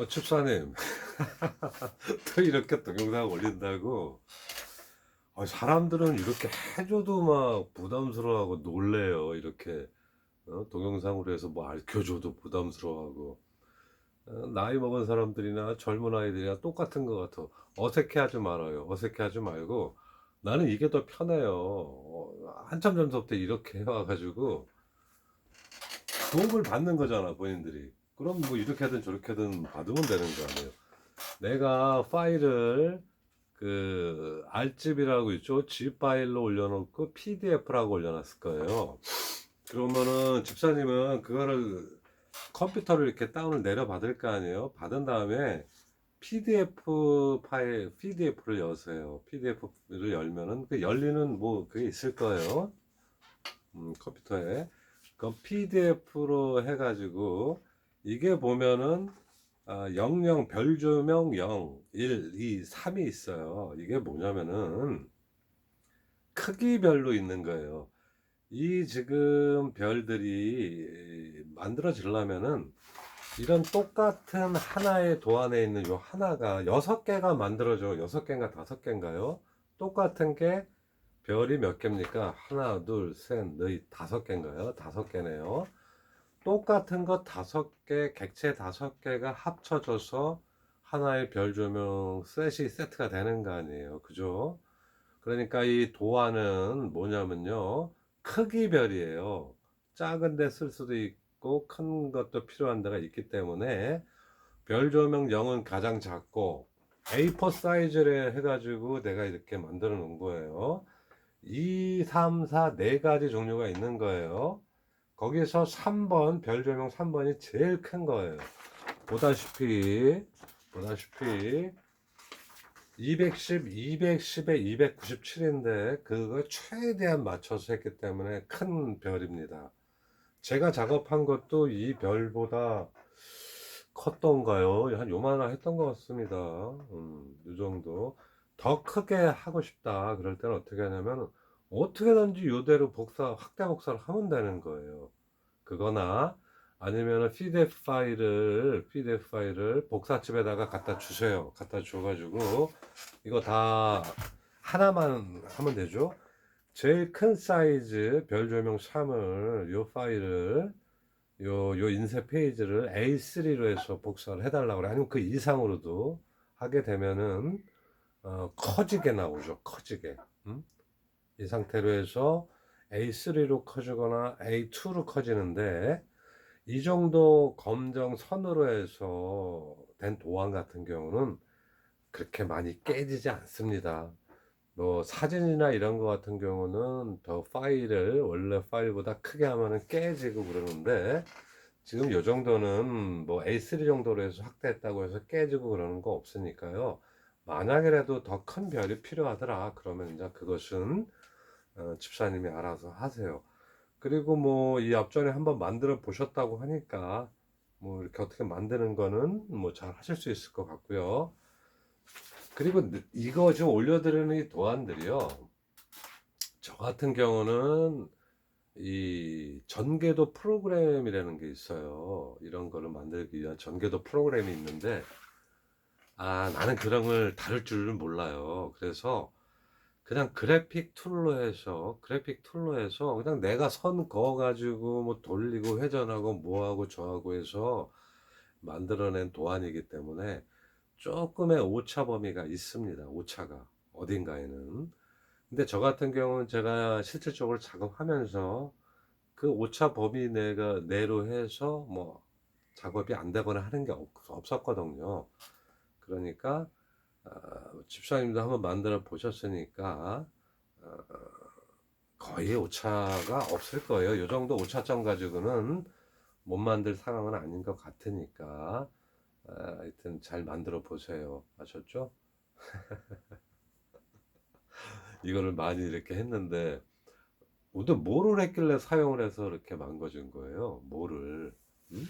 집사님, 또 이렇게 동영상 올린다고? 사람들은 이렇게 해줘도 막 부담스러워하고 놀래요. 이렇게 동영상으로 해서 뭐 알려줘도 부담스러워하고. 나이 먹은 사람들이나 젊은 아이들이나 똑같은 것 같아. 어색해하지 말아요. 어색해하지 말고 나는 이게 더 편해요. 한참 전부터 이렇게 해와가지고 도움을 받는 거잖아, 본인들이. 그럼 뭐 이렇게든 저렇게든 받으면 되는 거 아니에요. 내가 파일을 그 R집이라고 있죠. G 파일로 올려놓고 PDF라고 올려놨을 거예요. 그러면은 집사님은 그거를 컴퓨터로 이렇게 다운을 내려 받을 거 아니에요. 받은 다음에 PDF 파일, PDF를 여세요. PDF를 열면은 그 열리는 뭐 그게 있을 거예요. 컴퓨터에. 그 PDF로 해가지고 이게 보면은 00 별조명 0, 1, 2, 3이 있어요. 이게 뭐냐면은 크기별로 있는 거예요. 이 지금 별들이 만들어지려면은 이런 똑같은 하나의 도안에 있는 요 하나가 6개가 만들어져. 6개인가 5개인가요? 똑같은 게 별이 몇 개입니까? 하나, 둘, 셋, 넷, 5개인가요? 5개네요. 똑같은 거 5개, 객체 5개가 합쳐져서 하나의 별 조명 셋이 세트가 되는 거 아니에요. 그죠? 그러니까 이 도안은 뭐냐면요. 크기 별이에요. 작은 데 쓸 수도 있고 큰 것도 필요한 데가 있기 때문에 별 조명 0은 가장 작고 A4 사이즈를 해가지고 내가 이렇게 만들어 놓은 거예요. 2, 3, 4, 4가지 종류가 있는 거예요. 거기서 3번, 별 조명 3번이 제일 큰 거예요. 보다시피 210, 210에 297인데 그거 최대한 맞춰서 했기 때문에 큰 별입니다. 제가 작업한 것도 이 별보다 컸던가요? 한 요만한 했던 것 같습니다. 이 정도. 더 크게 하고 싶다. 그럴 때는 어떻게 하냐면 어떻게든지 이대로 확대 복사를 하면 되는 거예요. 그거나 아니면 PDF 파일을 복사집에다가 갖다 주세요. 갖다 줘가지고 이거 다 하나만 하면 되죠. 제일 큰 사이즈 별 조명 3을 요 파일을 요 인쇄 페이지를 A3로 해서 복사를 해달라고 그래. 아니면 그 이상으로도 하게 되면은 커지게 나오죠. 커지게. 음? 이 상태로 해서 A3로 커지거나 A2로 커지는데 이 정도 검정 선으로 해서 된 도안 같은 경우는 그렇게 많이 깨지지 않습니다. 뭐 사진이나 이런 거 같은 경우는 더 파일을 원래 파일보다 크게 하면은 깨지고 그러는데 지금 요 정도는 뭐 A3 정도로 해서 확대했다고 해서 깨지고 그러는 거 없으니까요. 만약이라도 더 큰 별이 필요하더라 그러면 이제 그것은 집사님이 알아서 하세요. 그리고 뭐 이 앞전에 한번 만들어 보셨다고 하니까 뭐 이렇게 어떻게 만드는 거는 뭐 잘 하실 수 있을 것 같고요. 그리고 이거 지금 올려드리는 이 도안들이요. 저 같은 경우는 이 전개도 프로그램이라는 게 있어요. 이런 거를 만들기 위한 전개도 프로그램이 있는데, 나는 그런 걸 다룰 줄은 몰라요. 그래서 그냥 그래픽 툴로 해서 그냥 내가 선 그어가지고 뭐 돌리고 회전하고 뭐하고 저하고 해서 만들어낸 도안이기 때문에 조금의 오차 범위가 있습니다. 오차가 어딘가에는. 근데 저 같은 경우는 제가 실질적으로 작업하면서 그 오차 범위 내로 해서 뭐 작업이 안 되거나 하는 게 없었거든요. 그러니까 집사님도 한번 만들어 보셨으니까 거의 오차가 없을 거예요. 이 정도 오차점 가지고는 못 만들 상황은 아닌 것 같으니까 하여튼 잘 만들어 보세요. 아셨죠? 이거를 많이 이렇게 했는데 근데 뭐를 했길래 사용을 해서 이렇게 망가진 거예요? 뭐를? 음?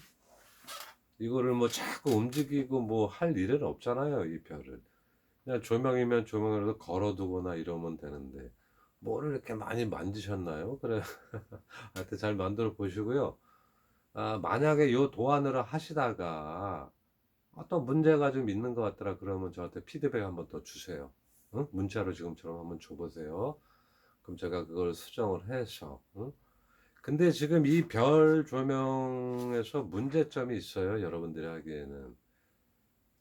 이거를 뭐 자꾸 움직이고 뭐 할 일은 없잖아요, 이 별을. 그냥 조명이면 조명이라도 걸어두거나 이러면 되는데 뭐를 이렇게 많이 만드셨나요? 그래, 하여튼 잘 만들어 보시고요. 만약에 요 도안을 하시다가 또 문제가 좀 있는 것 같더라. 그러면 저한테 피드백 한번 더 주세요. 응? 문자로 지금처럼 한번 줘보세요. 그럼 제가 그걸 수정을 해서, 응? 근데 지금 이 별 조명에서 문제점이 있어요. 여러분들이 하기에는.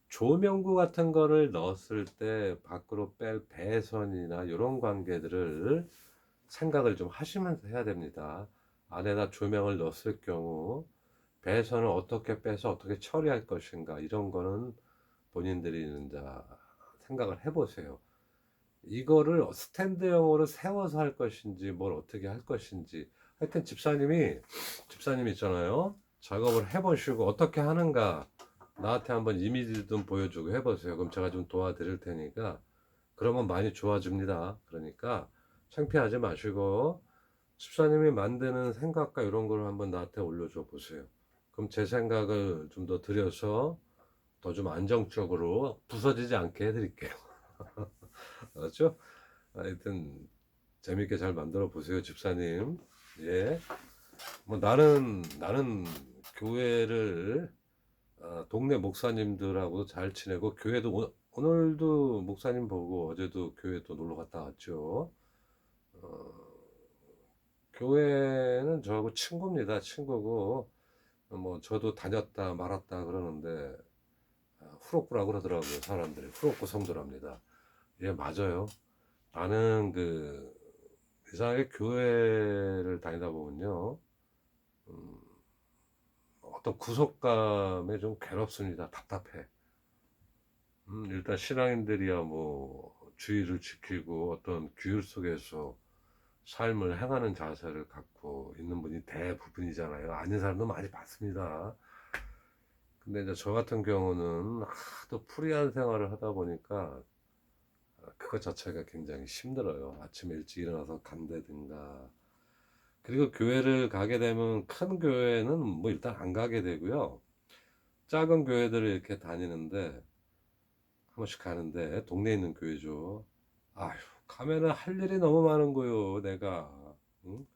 조명구 같은 거를 넣었을 때 밖으로 뺄 배선이나 이런 관계들을 생각을 좀 하시면서 해야 됩니다. 안에다 조명을 넣었을 경우 배선을 어떻게 빼서 어떻게 처리할 것인가, 이런 거는 본인들이 이제 생각을 해보세요. 이거를 스탠드형으로 세워서 할 것인지 뭘 어떻게 할 것인지, 하여튼 집사님이 있잖아요, 작업을 해보시고 어떻게 하는가 나한테 한번 이미지 좀 보여주고 해보세요. 그럼 제가 좀 도와드릴 테니까, 그러면 많이 좋아집니다. 그러니까 창피하지 마시고 집사님이 만드는 생각과 이런 걸 한번 나한테 올려줘 보세요. 그럼 제 생각을 좀 더 들여서 더 좀 안정적으로 부서지지 않게 해드릴게요. 알았죠? 하여튼 재밌게 잘 만들어 보세요, 집사님. 예. 뭐 나는 교회를, 동네 목사님들하고 잘 지내고, 교회도 오늘도 목사님 보고 어제도 교회 또 놀러 갔다 왔죠. 어, 교회는 저하고 친구입니다. 친구고, 뭐 저도 다녔다 말았다 그러는데, 후록구라고 그러더라고요. 사람들이 후록구 성도랍니다. 예, 맞아요. 나는 이상하게 교회를 다니다 보면요, 음, 어떤 구속감에 좀 괴롭습니다. 답답해. 일단 신앙인들이야 뭐 주의를 지키고 어떤 규율 속에서 삶을 행하는 자세를 갖고 있는 분이 대부분이잖아요. 아닌 사람도 많이 봤습니다. 근데 이제 저 같은 경우는 하도 프리한 생활을 하다 보니까 그것 자체가 굉장히 힘들어요. 아침에 일찍 일어나서 간다든가. 그리고 교회를 가게 되면 큰 교회는 뭐 일단 안 가게 되고요. 작은 교회들을 이렇게 다니는데, 한 번씩 가는데, 동네에 있는 교회죠. 아휴, 가면은 할 일이 너무 많은 거요, 내가. 응?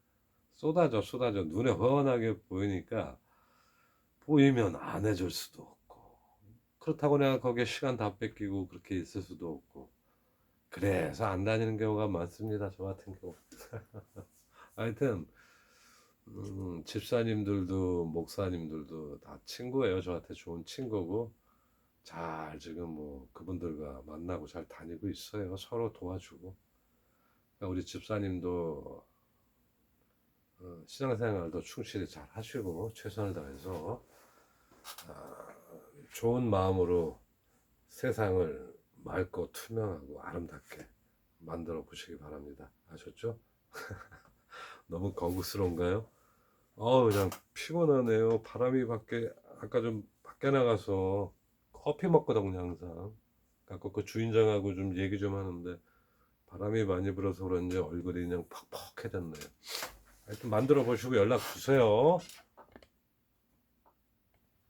쏟아져. 눈에 훤하게 보이니까, 보이면 안 해줄 수도 없고. 그렇다고 내가 거기에 시간 다 뺏기고 그렇게 있을 수도 없고. 그래서 안 다니는 경우가 많습니다, 저 같은 경우. 하여튼, 집사님들도 목사님들도 다 친구예요. 저한테 좋은 친구고, 잘 지금 뭐 그분들과 만나고 잘 다니고 있어요. 서로 도와주고. 그러니까 우리 집사님도 신앙생활도 충실히 잘 하시고 최선을 다해서 좋은 마음으로 세상을 맑고 투명하고 아름답게 만들어 보시기 바랍니다. 아셨죠? 너무 거구스러운가요? 그냥 피곤하네요. 바람이 아까 좀 밖에 나가서 커피 먹거든요, 항상. 갖고 그 주인장하고 좀 얘기 좀 하는데, 바람이 많이 불어서 그런지 얼굴이 그냥 퍽퍽해졌네요. 하여튼 만들어 보시고 연락 주세요.